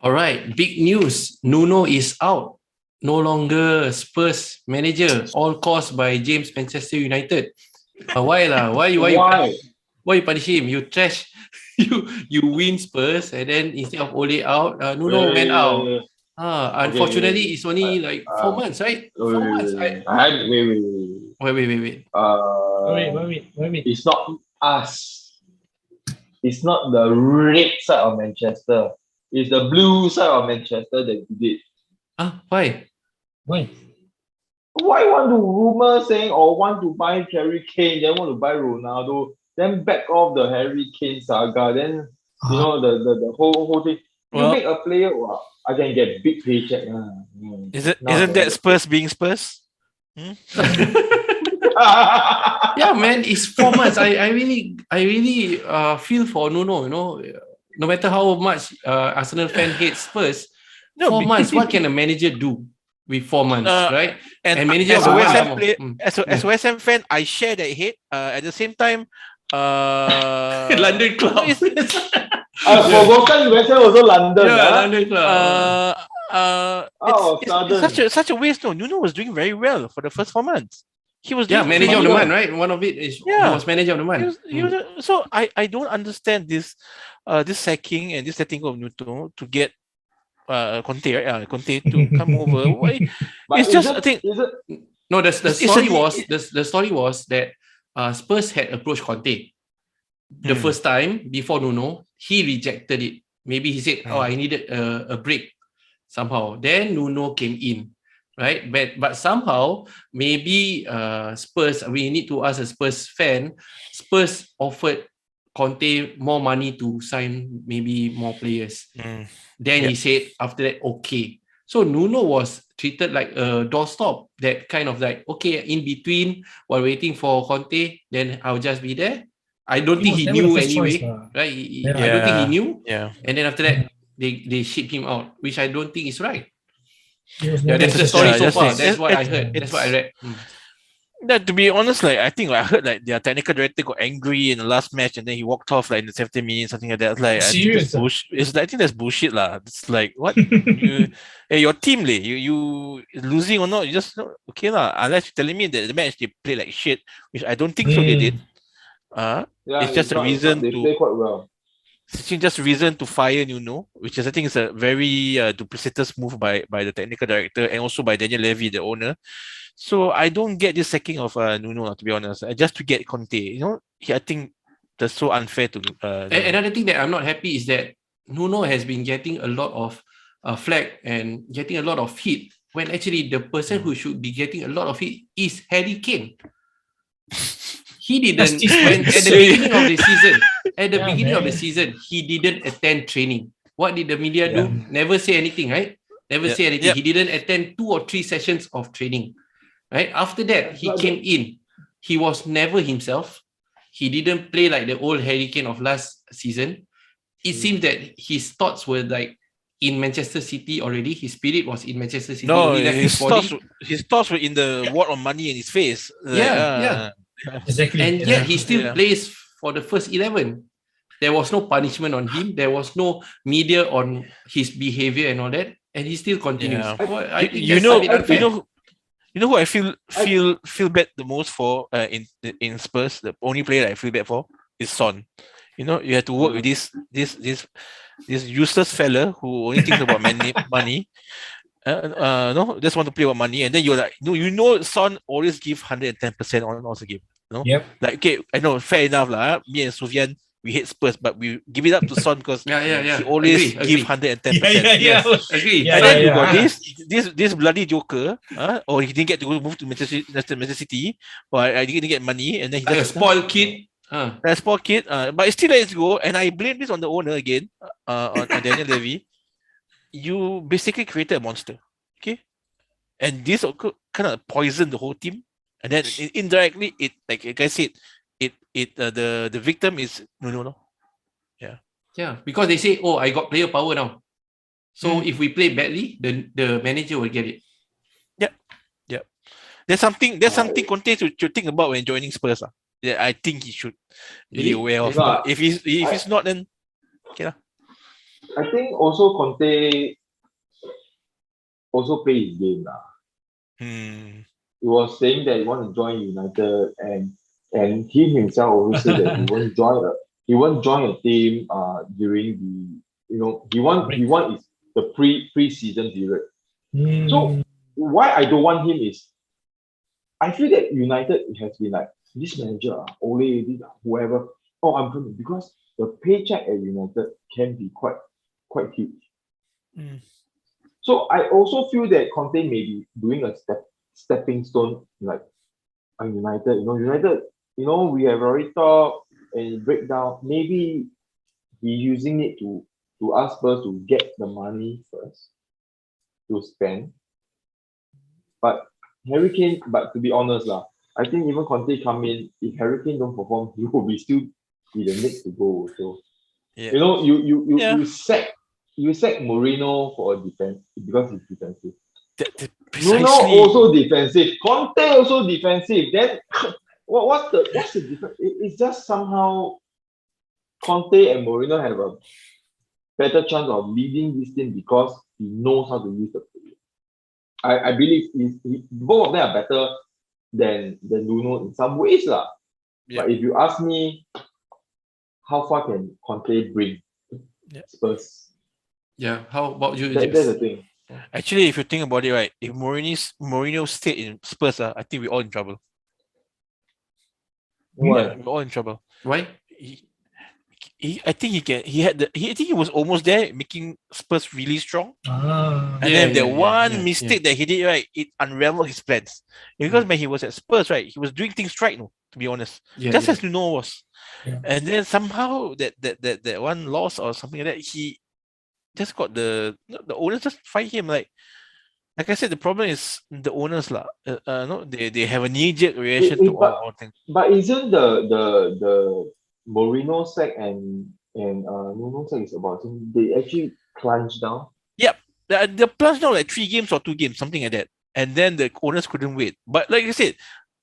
All right, big news. Nuno is out. No longer Spurs manager. All caused by James Manchester United. Why lah? Why you punish him? You trash. You win Spurs and then instead of Ole out, Nuno went out. Unfortunately, it's only like 4 months, right? 4 months. Wait. Wait. Wait. It's not us. It's not the red side of Manchester. It's the blue side of Manchester that did it. Why? Why? Why want to rumor saying or want to buy Harry Kane, then want to buy Ronaldo, then back off the Harry Kane saga, then you know the whole thing. You make a player, I can get big paycheck. Isn't that Spurs being Spurs? Yeah, man, it's 4 months. I really feel for Nuno. You know, no matter how much Arsenal fan hates Spurs, 4 months. What can a manager do with 4 months, right? And manager as a West Ham player, as a West Ham fan, I share that hate. At the same time, London club. I've forgotten West Ham also London. London club. It's such a waste. No, Nuno was doing very well for the first 4 months. He was manager of the month, right? One of it is he was manager of the month. So I don't understand this sacking and this setting of Nuno to get Conte, right? Conte to come over. Why? It's just I think no. The story was that Spurs had approached Conte the first time before Nuno. He rejected it. Maybe he said, I needed a break somehow. Then Nuno came in. Right, but somehow maybe Spurs. We need to ask a Spurs fan. Spurs offered Conte more money to sign maybe more players. Then he said after that, okay. So Nuno was treated like a doorstop. That kind of like, okay, in between while waiting for Conte, then I'll just be there. I don't think he knew anyway, right? I don't think he knew. Yeah. And then after that, they shipped him out, which I don't think is right. That's the story so far. That's what I heard. That's what I read. To be honest, like I think I heard like their technical director got angry in the last match and then he walked off like in the 70 minutes, something like that. Like serious? I think that's bullshit lah. It's like what your team you losing or not, you just okay lah. Unless you're telling me that the match they play like shit, which I don't think so they did. It's just a reason they play quite well. It's just a reason to fire Nuno, which is I think is a very duplicitous move by the technical director and also by Daniel Levy, the owner. So I don't get this sacking of Nuno, to be honest. Just to get Conte, I think that's so unfair to. Another thing that I'm not happy is that Nuno has been getting a lot of flack and getting a lot of heat when actually the person who should be getting a lot of heat is Harry Kane. He didn't at the beginning of the season. At the beginning of the season, he didn't attend training. What did the media do? Never say anything, right? Never say anything. He didn't attend 2 or 3 sessions of training, right? After that, he came in. He was never himself. He didn't play like the old Harry Kane of last season. It seems that his thoughts were like in Manchester City already. His spirit was in Manchester City. No, his thoughts were in the war of money in his face. Exactly. And yet he still plays for the first 11. There was no punishment on him. There was no media on his behavior and all that, and he still continues. I think you know who I feel bad the most for in Spurs. The only player that I feel bad for is Son. You have to work with this useless fella who only thinks about money. Just want to play about money, and then you're like, Son always give 110% on the game. Yep. Like, okay, I know, fair enough lah. Me and Sufyan, we hate Spurs, but we give it up to Son because he always give 110%. Agree. And then you got this bloody joker, or he didn't get to move to Manchester City, or I didn't get money, and then he just a spoiled kid. A spoiled kid, but it still lets go, and I blame this on the owner again, on Daniel Levy. You basically created a monster, okay? And this kind of poisoned the whole team. And then indirectly, it like I said, the victim is Nuno. Yeah, because they say, I got player power now. So if we play badly, the manager will get it. Yeah. There's something Conte should think about when joining Spurs. Yeah, I think he should be aware of. If he's not, then okay lah. I think also Conte also play his game lah. He was saying that he want to join United, and he himself also said that he won't join a team during the he want is the pre-season period. So why I don't want him is I feel that United has been like this manager Ole, this whoever. Oh, I'm coming because the paycheck at United can be quite huge. So I also feel that Conte may be doing a stepping stone like United. United. We have already talked and break down. Maybe he's using it to ask Spurs to get the money first to spend. But Harry Kane, but to be honest I think even Conte come in, if Harry Kane don't perform, he will still be the next to go. So you sack Mourinho for a defense because he's defensive. Nuno also defensive. Conte also defensive. Then what's the difference? It's just somehow Conte and Mourinho have a better chance of leading this team because he knows how to use the player. I believe both of them are better than Nuno in some ways lah. But if you ask me, how far can Conte bring Spurs? Yeah, how about you? That's the thing. Actually, if you think about it, right, if Mourinho stayed in Spurs, I think we're all in trouble. Why? Yeah, we're all in trouble. Why? I think I think he was almost there, making Spurs really strong. And then mistake that he did, right, it unraveled his plans. Because when he was at Spurs, right, he was doing things right, to be honest. Just as Nuno was. Yeah. And then somehow that one loss or something like that, he just got the owners just fight him. Like I said, the problem is the owners lah. They have a knee-jerk reaction to all things. But isn't the Mourinho sack and Nuno sack is about something they actually plunged down? Yep. They plunged down like 3 games or 2 games, something like that. And then the owners couldn't wait. But like you said,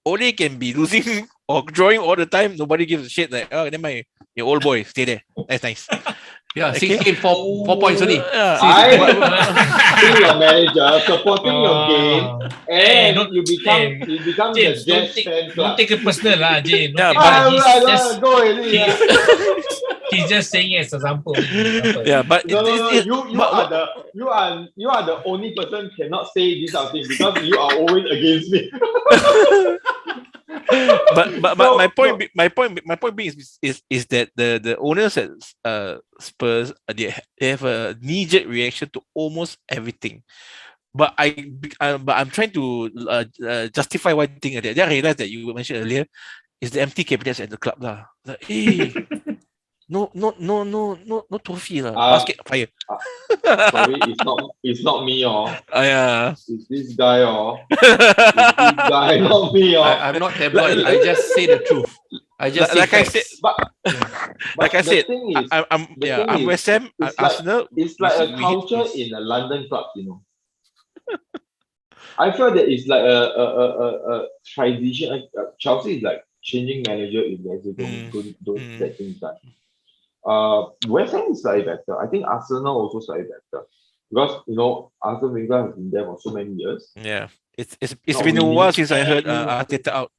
Ole can be losing or drawing all the time. Nobody gives a shit. Like, oh, then your old boy, stay there. That's nice. Yeah, 6 games, 4 points only. Being your manager, supporting your game, and you become the Jets fan club. Don't take it personal lah, Jay. He's just saying as example. Yeah, but you are the only person cannot say this sort of thing because you are always against me. but my point being is that the owners at Spurs they have a knee-jerk reaction to almost everything. But I'm trying to justify one thing. Then I realized that you mentioned earlier is the empty cabinets at the club lah. Like, hey, no trophy lah. Basket fire. Sorry, it's not me yeah. It's this guy It's this guy, not me I'm not tabloid. I just say the truth. I just say like I facts. said, but like I the said, thing is, I'm West Ham, Arsenal. It's like a culture in a London club, I feel that it's like a transition. Chelsea is like changing manager if they don't get things done. West Ham is slightly better. I think Arsenal also slightly better because Arsene Wenger has been there for so many years. Yeah, it's been a while since I heard Arteta out.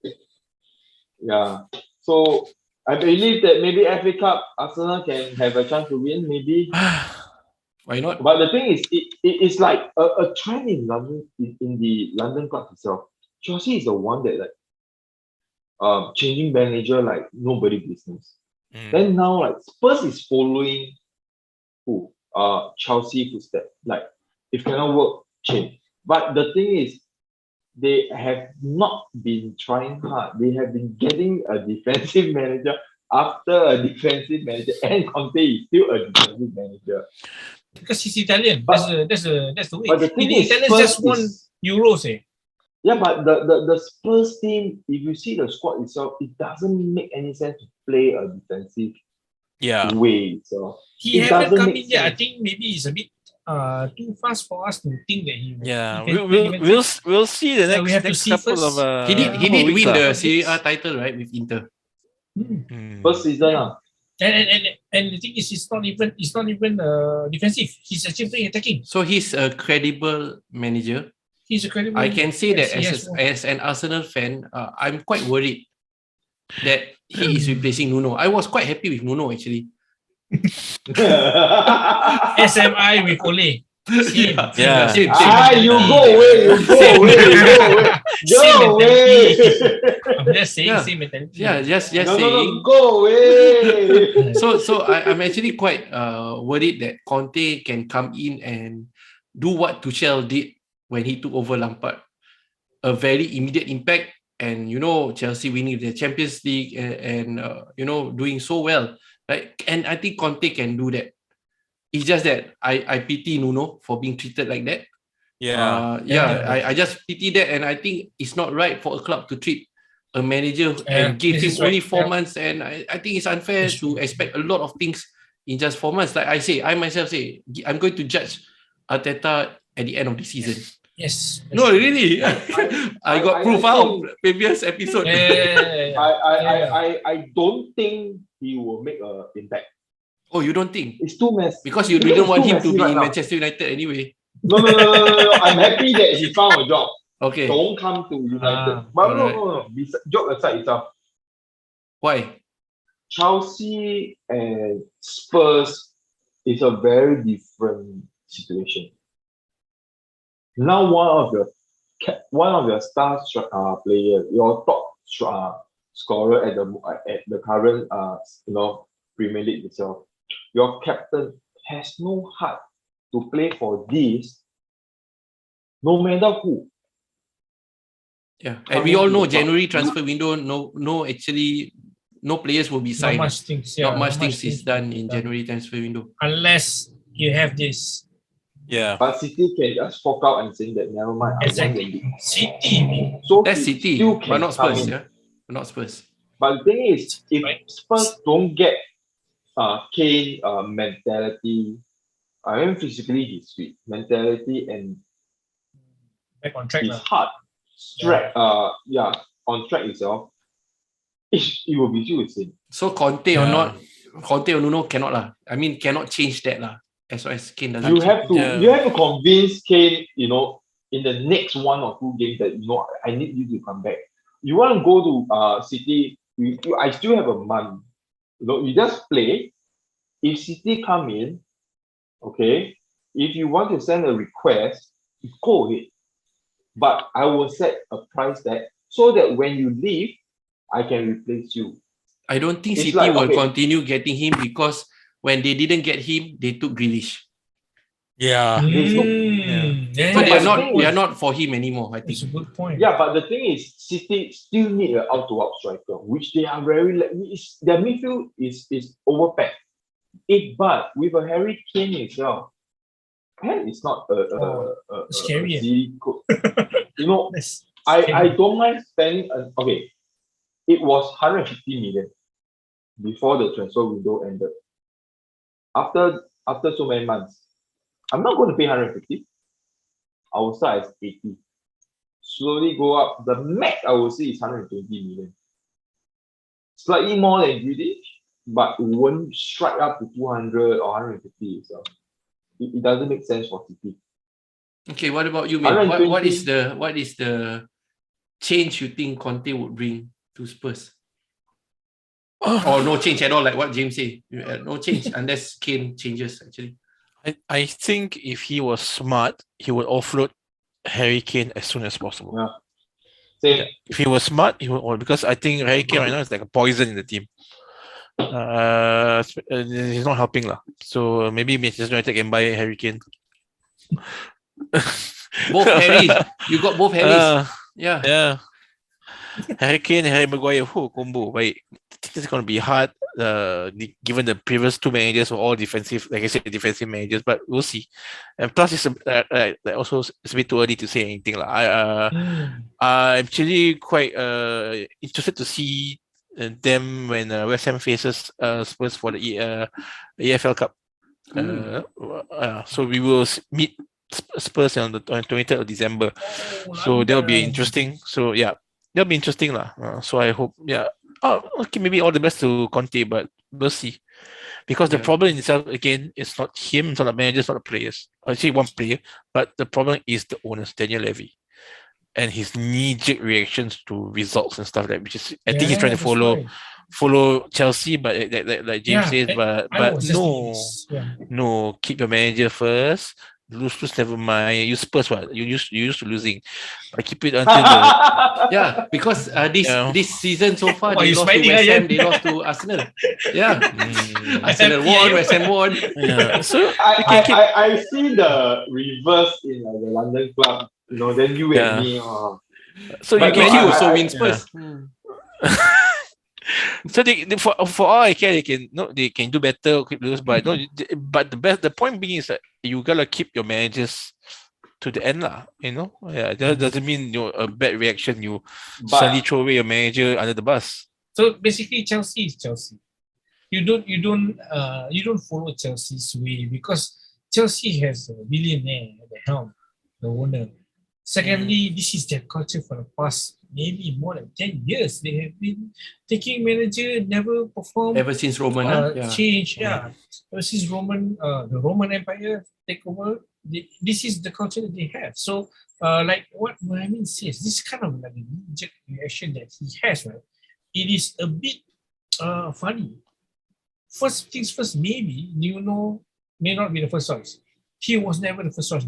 Yeah, so I believe that maybe FA Cup Arsenal can have a chance to win. Maybe. Why not? But the thing is, it's like a trend in London in the London club itself. Chelsea is the one that like changing manager like nobody business. Then now like Spurs is following who? Chelsea footsteps. Like if cannot work, change. But the thing is, they have not been trying hard. They have been getting a defensive manager after a defensive manager, and Conte is still a defensive manager. Because he's Italian. That's the way. But the thing is, Italians just won Euros, eh? Yeah, but the Spurs team, if you see the squad itself, it doesn't make any sense to play a defensive way. So he hasn't come in yet. I think maybe it's a bit too fast for us to think that he. Yeah, we'll see the next couple first. of. He did win the Serie A title, right, with Inter. First season. And the thing is, it's not even defensive. He's actually playing attacking. So he's a credible manager. He's a credible. I can say that Yes, as an Arsenal fan, I'm quite worried that he is replacing Nuno. I was quite happy with Nuno actually. SMI with Ole. Same. Yeah. Same. You go away. Go away. I'm just saying Yeah. same mentality. Yeah, just No, saying. go away. So I'm actually quite worried that Conte can come in and do what Tuchel did when he took over Lampard. A very immediate impact, and Chelsea winning the Champions League and doing so well, right? And I think Conte can do that. It's just that I pity Nuno for being treated like that. I just pity that, and I think it's not right for a club to treat a manager and give him only 4 months, and I think it's unfair to expect a lot of things in just 4 months. Like I myself say, I'm going to judge Arteta at the end of the season. Yes. No, really. I got proof out previous episode. I don't think he will make an impact. Oh, you don't think? It's too messy. Because you didn't want him to be in Manchester United anyway. No. I'm happy that he found a job. Okay. Don't come to United. But no. Joke aside itself. Why? Chelsea and Spurs is a very different situation. Now one of the star players, your top scorer at the current Premier League itself, your captain has no heart to play for this, no matter who. Yeah, and we all know January transfer window. No players will be signed. Not much things is done in January transfer window unless you have this. Yeah. But City can just fork out and say that never mind. Exactly. City. So that's City, but not Spurs. Yeah, not Spurs. But the thing is, if Spurs don't get Kane mentality, I mean physically he's fit, mentality and back on track. His heart, on track itself, it will be still the same. So Conte or not, Conte or Nuno cannot lah. I mean cannot change that lah. As well as Kane doesn't. You have to convince Kane, in the next 1 or 2 games that I need you to come back. You want to go to City, I still have a month. You just play. If City come in, okay, if you want to send a request, go ahead. But I will set a price tag so that when you leave, I can replace you. I don't think City will continue getting him because when they didn't get him, they took Grealish. Yeah. So they are not for him anymore, I think. It's a good point. Yeah, but the thing is, City still need an out-to-out striker, which they are their midfield is overpacked. But with a Harry Kane itself, and it's not a scary. I don't mind spending. It was 150 million before the transfer window ended. After so many months, I'm not going to pay 150. I will start as 80. Slowly go up. The max I will say is 120 million. Slightly more than Grealish, but it won't strike up to 200 or 150 itself. It doesn't make sense for City. Okay, what about you, man? What is the change you think Conte would bring to Spurs? Or no change at all, like what James said. No change unless Kane changes, actually. I think if he was smart, he would offload Harry Kane as soon as possible. Yeah. If he was smart, he would, because I think Harry Kane right now is like a poison in the team. He's not helping lah. So maybe Manchester United can buy Harry Kane. Both Harry, you got both Harrys. Yeah. Harry Kane, Harry Maguire, combo. Right? I think it's going to be hard, given the previous 2 managers were all defensive, like I said, defensive managers. But we'll see. And plus, it's also it's a bit too early to say anything. I'm actually quite interested to see them when West Ham faces Spurs for the EFL Cup. So we will meet Spurs on the 23rd of December. So that'll be interesting. So yeah, that'll be interesting lah. So I hope, okay, maybe all the best to Conte, but we'll see. Because the problem in itself, again, it's not him, it's not the manager, it's not the players. Actually, one player, but the problem is the owners, Daniel Levy, and his knee-jerk reactions to results and stuff which is I think he's trying to follow Chelsea, but like James says, but no, keep your manager first. Lose, never mind. You Spurs, what you used to losing. I keep it until the because this season so far they lost to West Ham, they lost to Arsenal. Arsenal won, West Ham won. So I see the reverse in the London club. Then you and me. So you can also win Spurs. So they for all I care, they can do better, keep lose, but the point being is that you gotta keep your managers to the end, lah. That doesn't mean a bad reaction. You suddenly throw away your manager under the bus. So basically, Chelsea is Chelsea. You don't follow Chelsea's way because Chelsea has a billionaire at the helm, the owner. Secondly, this is their culture for the past maybe more than 10 years. They have been taking manager, never performed. Ever since Roman, change, Ever since Roman, the Roman Empire take over, this is the culture that they have. So, like what Mohamed says, this kind of like a knee-jerk reaction that he has, right? It is a bit funny. First things first, maybe Nuno may not be the first choice. He was never the first choice.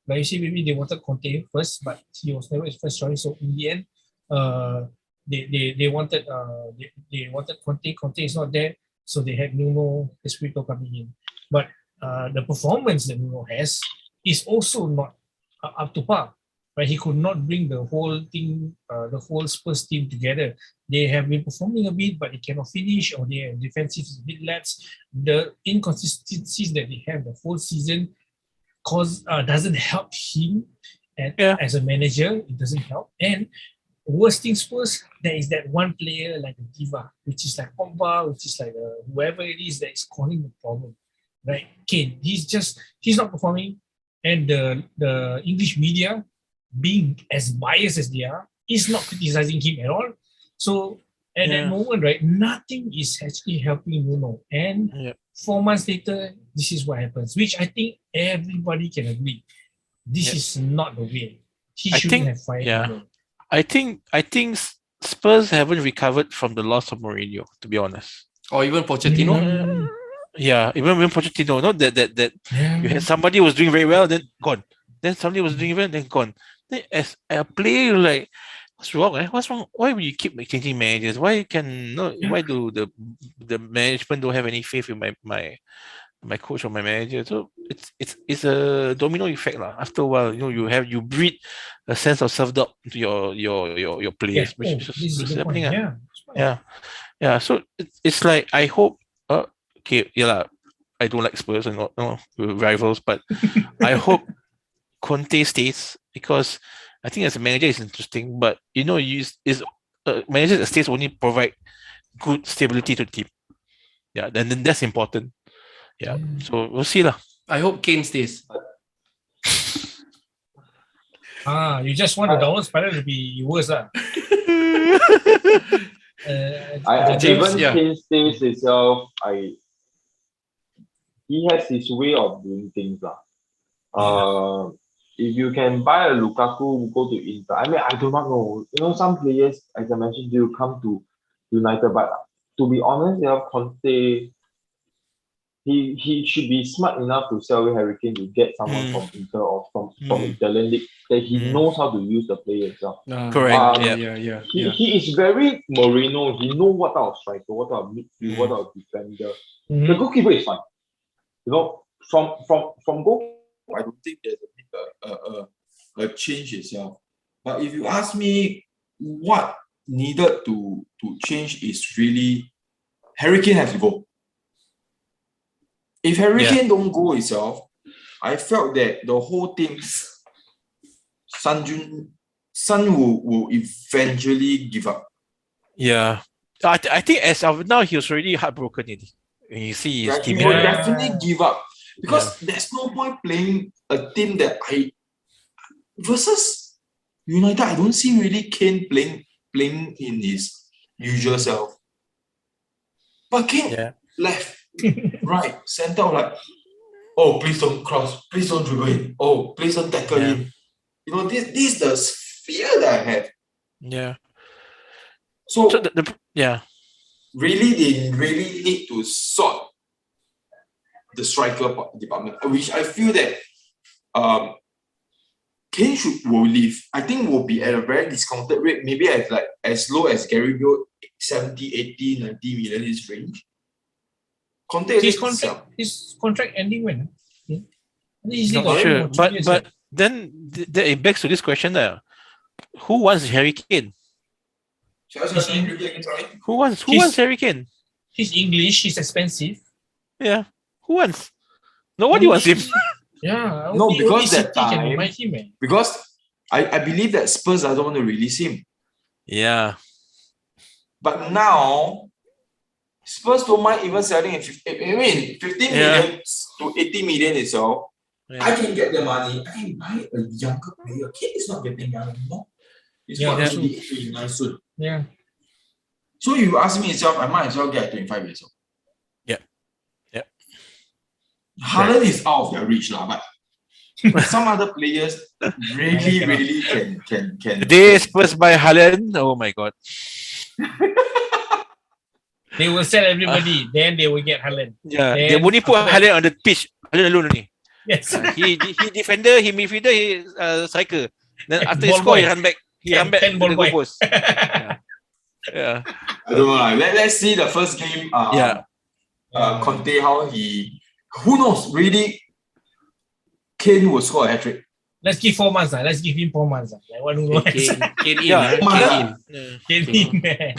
Like you see, maybe they wanted Conte first, but he was never his first choice. So in the end, they wanted Conte. Conte is not there, so they had Nuno Espirito coming in. But the performance that Nuno has is also not up to par. Right? He could not bring the whole thing, the whole Spurs team together. They have been performing a bit, but they cannot finish, or their defensive is a bit lax. The inconsistencies that they have the whole season doesn't help him as a manager. It doesn't help. And worst thing Spurs, there is that one player like a diva, which is like Pogba, which is like whoever it is that is causing the problem. Right? Kane, he's not performing, and the English media, being as biased as they are, is not criticizing him at all. So at that moment, right, nothing is actually helping Nuno. And 4 months later, this is what happens, which I think everybody can agree. This is not the way. He shouldn't have fired Nuno. I think Spurs haven't recovered from the loss of Mourinho, to be honest. Or even Pochettino. Even Pochettino. Not that you had somebody who was doing very well, then gone. Then somebody was doing well, then gone. Then as a player, you're like, what's wrong? What's wrong? Why will you keep changing managers? Why do the management don't have any faith in my coach or my manager? So it's a domino effect, lah. After a while, you breed a sense of self-doubt into your players, which is happening. So it's like, I hope. I don't like Spurs and we're rivals, but I hope Conte stays, because I think as a manager it's interesting, but managers that stays only provide good stability to the team. Then that's important. So we'll see lah. I hope Kane stays. You just want the downward spiral to be worse, lah. Even Kane stays itself, he has his way of doing things, lah. If you can buy a Lukaku, go to Inter. I mean, I do not know. Some players, as I mentioned, they will come to United. But to be honest, Conte, he should be smart enough to sell Harry Kane to get someone from Inter or from Italian league that he knows how to use the players. Correct. He is very Mourinho. He knows what type of striker, what type of midfield, what type of defender. The goalkeeper is fine. From goal, I don't think there's a change itself. But if you ask me, what needed to change is really Harry Kane has to go. If Harry Kane don't go itself, I felt that the whole thing, Son will eventually give up. Yeah, I think as of now he was already heartbroken. When you see his team, he will definitely give up, because there's no point playing a team that versus United. I don't see really Kane playing in his usual self. But Kane left. right center like, oh, please don't cross, please don't dribble in, oh, please don't tackle in. You know, this is the fear that I have. Yeah. So yeah. Really, they really need to sort the striker department, which I feel that Kane will leave. I think will be at a very discounted rate, maybe at like as low as Gary Bill, 70, 80, 90 million is range. Conte His contract ending when? He's Not sure. But then it begs to this question there. Who wants Harry Kane? Who wants Harry Kane? He's English, he's expensive. Yeah. Who wants? Nobody wants him. Yeah. No, because that can time, buy him, because I believe that Spurs doesn't want to release him. Yeah. But now, Spurs don't mind even selling at 15 million to 80 million itself. Yeah. I can get the money. I can buy a younger player. Kane is not getting young anymore. He's going to be 89 soon. Yeah. So you ask me itself, I might as well get 25 years old. Haaland is out of their reach now, but some other players really can. They Spurs by Haaland. Oh my god. They will sell everybody, then they will get Haaland. Yeah, they only put Haaland on the pitch. Haaland alone only. Yes. He defender, he midfielder, he striker. Then after he score, he run back. He run back to the goal post. Yeah. I don't know. Let's see the first game. Conte, how he. Who knows? Really, Kane will score a hat-trick. Let's give 4 months. Let's give him 4 months. Like one who Kane in. Kane in.